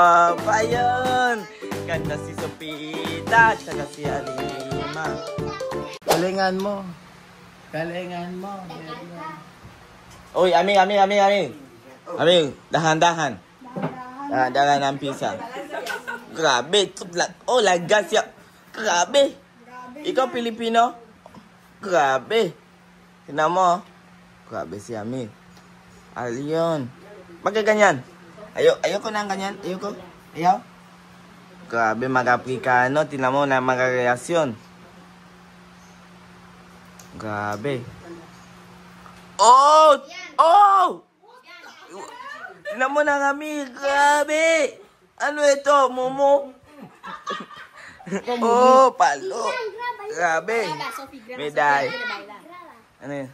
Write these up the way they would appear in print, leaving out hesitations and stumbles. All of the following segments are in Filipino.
Apa yun? Ganda si Sopita at saka si Alima. Galingan mo. Galingan mo. Uy, Aming. Aming, dahan-dahan. Dahan-dahan ang pizza. Grabe. Oh, lagas ya. Grabe. Ikaw Pilipino? Grabe. Tingnan mo. Grabe si Aming. Alyon. Bakit ganyan? Ayoko na ganyan. Ayoko. Ayaw. Grabe mag-Afrikano. Tingnan mo na mga reaksyon. Grabe. Oh! Oh! Tingnan mo na kami. Grabe. Ano ito? Momo? Oh, palo. Grabe. Meday. Ano yun?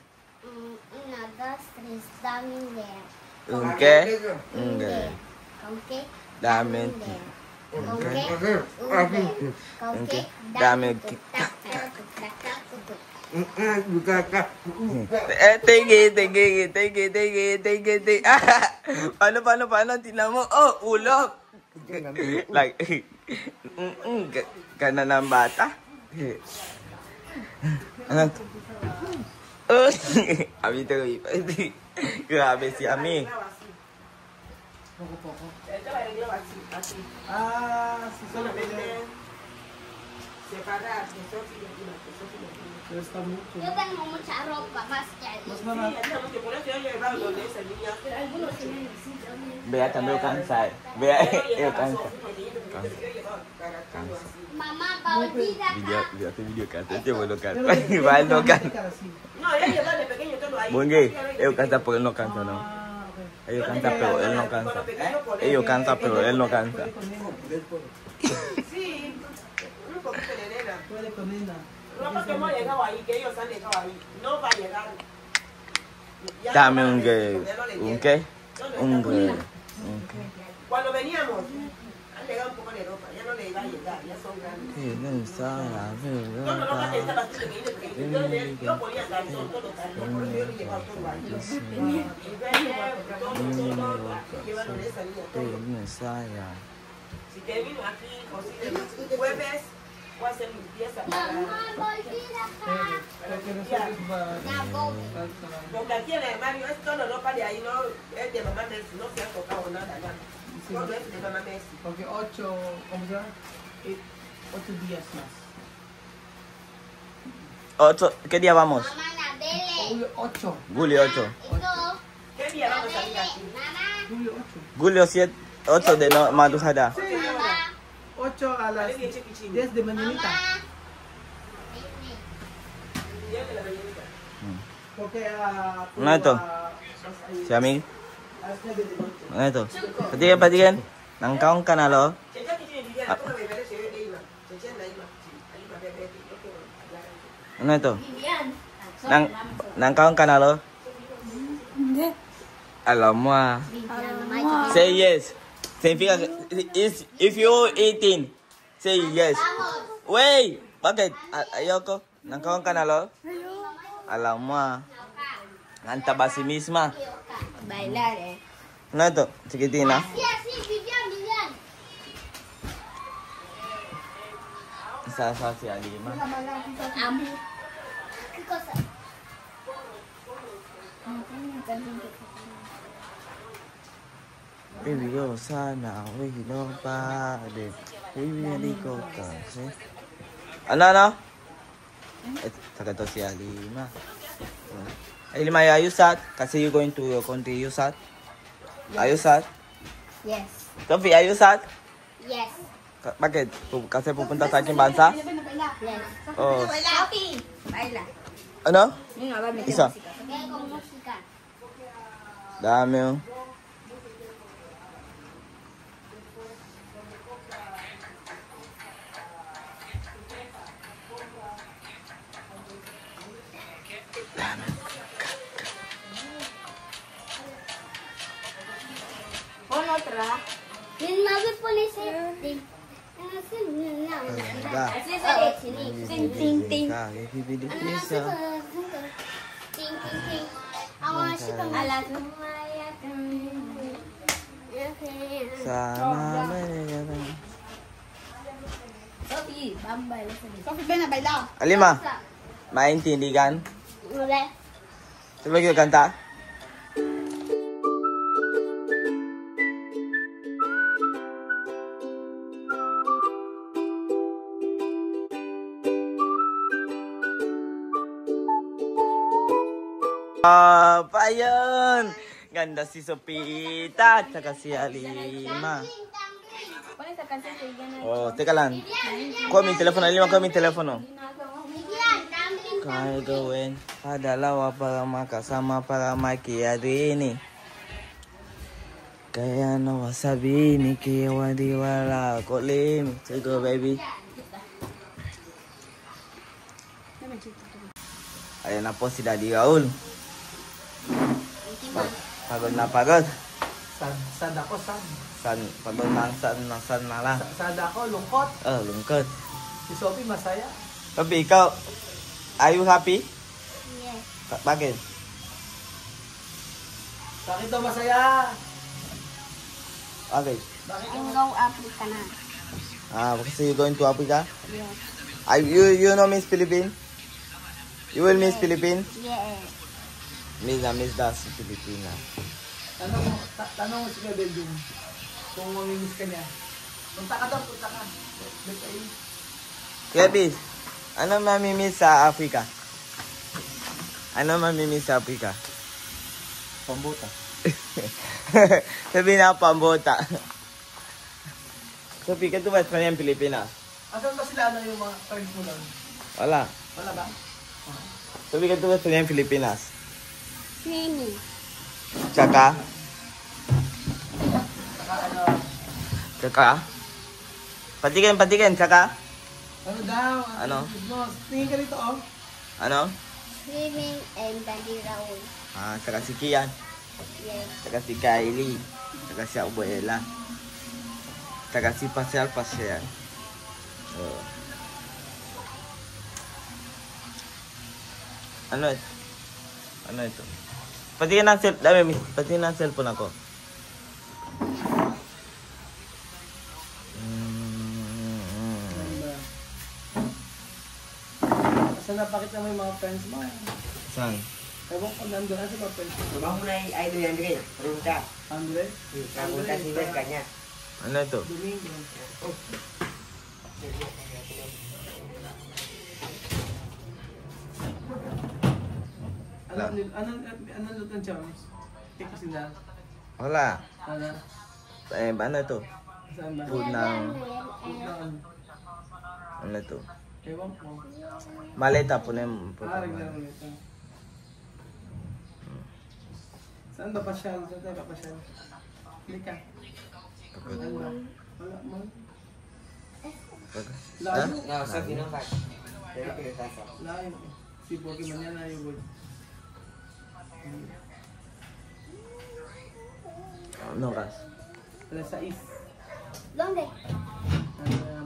Ungke. Damen. Damen. Tinggi. Paano? Tingnan mo. Oh, ulok. Like, gana ng bata. Ano? Ami tuloy. Grabe si Ami. Yo tengo mucha ropa, más que Bea también cansa. Bea cansa. Mamá, Paulita. Video cansa. Este bueno cansa. Igual no cansa. Bunge, yo cansa porque él no cansa, ¿no? Ellos cansan pero él no cansa. Ellos cansan pero él no cansa. Sí, un poquito de nena. No porque hemos llegado ahí, que ellos han llegado ahí. No va a llegar. Dame un qué. Cuando veníamos, han llegado un poco de ropa. Ya no le iba a llegar, ya son grandes. No, estaba así pequeño, porque yo ponía calzón, todo calzón, por eso yo le llevaba todo ahí. Llevaron esa niña. Si te vino aquí, jueves, voy a hacer limpieza para limpiar. Porque aquí en el armario es todo ropa de ahí, no es de mamá Messi, no se ha tocado nada ya. Todo es de mamá Messi. Porque 8 días más. 8, ¿qué día vamos? Julio 8. Julio 8. ¿Qué día vamos a ir aquí? Julio 8. Julio 7, 8 de madrugada. Sí, 8 a las 10 de mañanita. Porque Ano ito? Si Aming? Ano ito? Patigan. Nangkaong ka na, lo? Ano ito? Nangkaong ka na, lo? Hindi. Alam mo ah. Say yes. Significa if you're 18, say yes. Wait! Bakit? Ayoko. Nangkaong ka na, lo? Alam mo ah. Hanta ba si misma? Bailar, Ano ito? Chiquitina? Sí, Vivian. Isa si Alima. Amo. ¿Qué cosa? Baby ko sana ako'y hinopade. Baby ko kasi. Ano? Saka to si Alima. Alima, are you sad? Kasi you going to your country, you sad? Are you sad? Yes. Sophie, are you sad? Yes. Bakit? Kasi pupunta sa aking bansa? Yes. Oh. Sophie, baila. Ano? Yun nga ba, may Isa. Kaya kung musika. Dami oh. Pon otra. Yung mami po ni Sir. Así es el ting, ting, ting. Ting. Ako si pang alas. Sana may... Sophie, bambay. Sophie, ven a bailar. Alima, maintindihan? Wala. Sabi ko kanta? Pa yun! Ganda si Sopita at saka si Alima. Oh, teka lang. Kuha mo yung telepono. Alima, kuha mo yung telepono. Kaya gawin dalawa para makasama para makiyarini. Kaya nawasabi ni kiwa di wala kulim. Say go, baby. Ayan na po si Daddy Raul. Pagod na pagod. Sad ako, sad. Pagod na san na lang. Sad ako, lungkot. Oh, lungkot. Si Sophie, masaya. Tapi ikaw, are you happy? Yes. Bakit? Bakit daw masaya? Okay. Bakit I'm go Africa na. Because you going to Africa? Yes. You know Miss Philippines? You will miss Philippines? Yes. Miss that si Pilipinas. Tanong mo si Belgium kung mamimiss ka niya. Punta ka daw, punta ka. Kuya Bis, ano mamimiss sa Africa? Ano mamimiss sa Africa? Pambuta. Sabi na pambuta. So, pikat to ba sa yung Pilipinas? Asan ba sila yung mga friends mo doon? Wala. Wala ba? So, pikat to ba sa yung Pilipinas? Sini. Tsaka? Saka ano? Tsaka? Patikin, tsaka? Ano daw? Ano? Tingin ka dito, oh. Ano? Swimming and Daddy Raul. Tsaka si Kian. Yes. Tsaka si Kylie. Tsaka si Abuela. Tsaka si Pascal. Oh. Ano ito? Patingin ng cellphone ako. Saan napakita mo yung mga friends mo? Saan? Ewan ko nandun sa mga friends mo. Bang mo na idol yan, Andre. Turun ka. Andre? Turun ka si Wes kanya. Ano ito? Domingo. Anong luto ng Charles? Cake kasi na. Wala. Ano? Ano ito? Saan ba? Food ng... Saan? Ano ito? Ewan ko. Maleta po na yung... Regular ulit. Saan ba pasyal? Saan tayo papasyal? Hindi ka. Wala. Wala mo. Layo. No, sa pinangkat. Pero pinagkasa. Layo. Si Pokemon yan layo. Ano kas? Alas 6. ¿Dónde?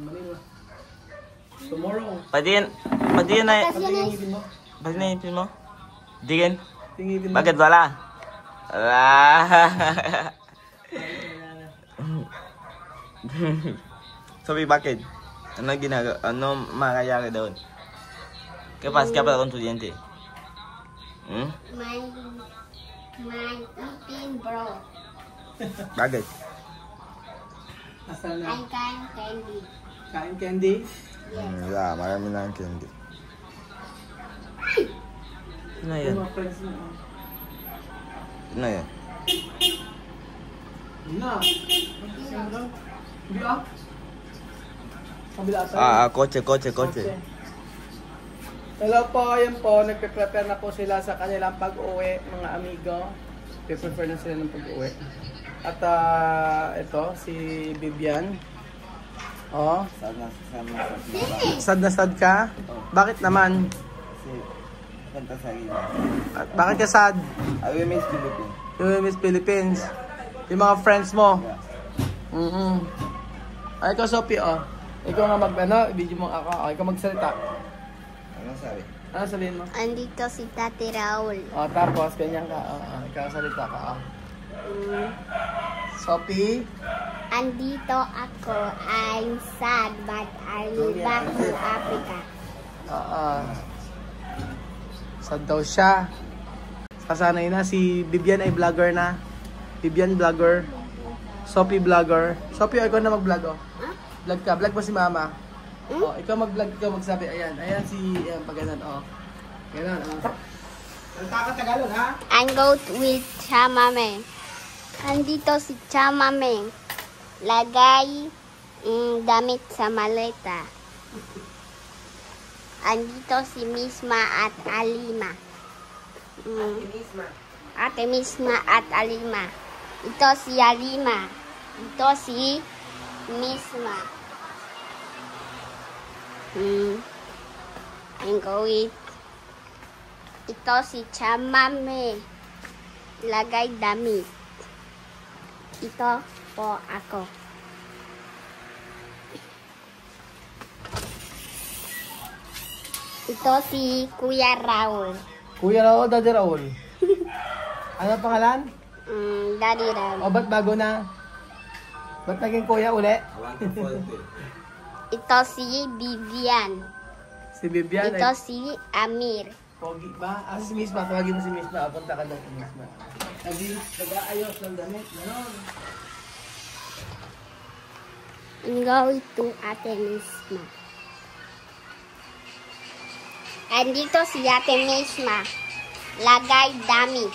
Manila. Tomorrow. Patingin na... Tingin mo. Patingin mo? Tingin? Tingin mo. Bakit wala? Wala. Sabi, bakit? Ano ginagawa? Ano makayari doon? Kapas ka pa akong estudyante. My eating bro. Bakit? Asan na? I can candy. Kain candy? Yeah, marami na ang candy. Ano yan? Yung mga friends mo. Ano yan? Na. Hindi ah. Kabila tayo. Kotse. Hello po, yan po. Nagpe-prepare na po sila sa kanilang pag-uwi, mga amigo. Nagpe-prepare na sila ng pag-uwi. At ito, si Vivian. Oh. Sad na sad ka? Bakit naman? Kasi, kanta sa ina. At bakit ka sad? I will miss Philippines. You miss Philippines. Yung mga friends mo. Ay, ikaw, Sophie, oh. Ikaw nga video mo ako. Ikaw magsalita. Ano sabi? Ano sabihin mo? Andito si Tati Raul. Oh, tapos, ganyan ka. Ikaw salita ka. Sophie? Andito ako. I'm sad but I'll back to Africa. Sad daw siya. Kasanay na. Si Bibian ay vlogger na. Bibian vlogger. Sophie vlogger. Sophie, ikaw na mag-vlog, oh. Huh? Vlog ka. Vlog mo si mama. Oh, ikaw mag-vlog, ikaw magsabi. Ayan. Ayan si, pag ganun, oh. Ganun, oh. Nagkakatagalog, ha? I'm go with Chamame. Andito si Chamame. Lagay damit sa maleta. Andito si Misma at Alima. Ate Misma at Alima. Ito si Alima. Ito si Misma. I'm going. Ito si Chamame. Lagay damit. Ito po ako. Ito si Kuya Raul. Kuya Raul, Daddy Raul. Ano pangalan? Daddy Raul. O, ba't bago na? Ba't naging kuya uli? Ito si Vivian. Si Bibian Ito ay si Amir. pogi ba? Ah, si Misma. Tawagin mo si Misma. Punta ka doon si Misma. Nag-aayos ng damit. Ganon. I'm going to Ate Misma. Andito si Ate Misma. Lagay damit.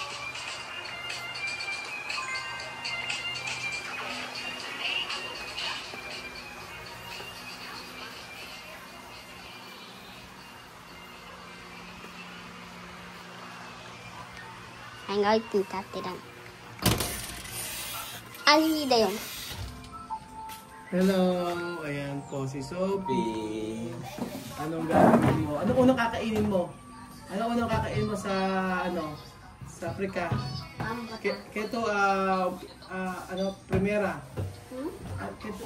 I'm going to Tatiran. Alida yun. Hello. Ayan po si Sophie. Anong gagawin mo? Anong unang kakainin mo? Anong unang kakainin mo sa, sa Africa? Keto, primera. Keto,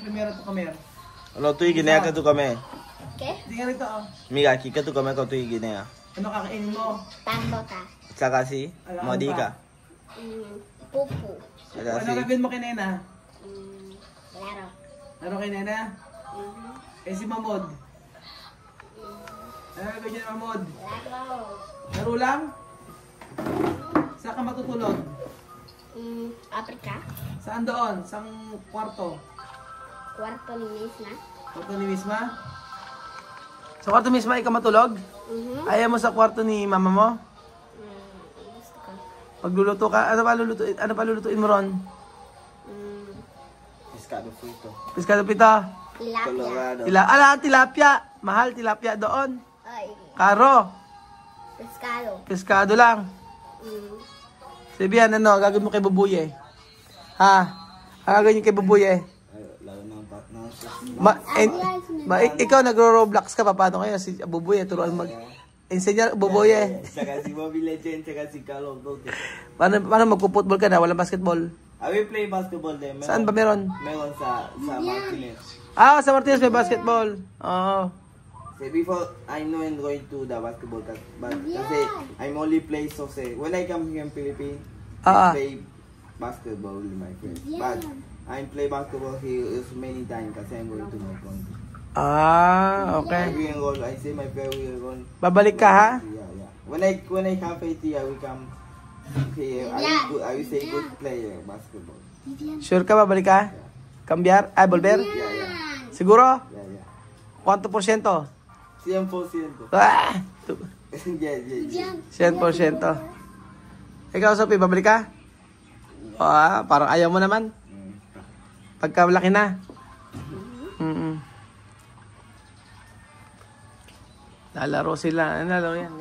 primera to comer. Ano, tuwi ginaya ka to kami. Okay? Tingnan rito, oh. Miga, kika to kami ka tuwi ginaya. Ano kakainin mo? Tandota. Saka si, Modika. Pupu. Saka si, Ano gagawin mo kay Nena? Laro. Ano kay Nena? Eh si Mamod. Ano gagawin niya ni Mamod? Laro. Laro lang? Saan ka matutulog? Africa. Saan doon? Saan kwarto? Kwarto ni Misma. Kwarto ni Misma? Sa kwarto ni Misma ikaw matulog? Ayaw mo sa kwarto ni mama mo? Gusto ko. Pagluluto ka, ano pa lulutuin mo ron? Pescado frito. Pescado pita? Tilapia. Tilapia. Mahal tilapia doon. Ay. Karo. Pescado. Pescado lang. Sabihan, ano, gagawin mo kay Bubuye? Ha? Gagawin niyo kay Bubuye? Lalo ng partner. Ikaw nagro-Roblox ka pa, paano kaya si Bubuye? Turuan enseñar Bubuye. Saka si Mobile Legends, saka si Call of Duty. Paano magpo-football ka na? Walang basketball? I will play basketball din. Saan ba meron? Meron sa Martinez. Ah, sa Martinez may basketball. Oo. So before, I'm not going to the basketball but kasi I'm only play soccer. When I come here in Philippines, I play basketball with my friends. But I play basketball here is many times kasi I'm going to my country. Ah, okay. Every goal, I say my player will run. Babalik ka, ha? Yeah. When I come here, I will come here. I will say good player basketball. Sure ka, babalik ka? Cambiar? Ay, volver? Yeah. Siguro? Yeah. Quanto porsyento? 100%. Ah! Yeah. 100%. Ikaw, Sophie, babalik ka? Ah, parang ayaw mo naman. Pagka malaki na. Lalaro sila. Ano, laro yan?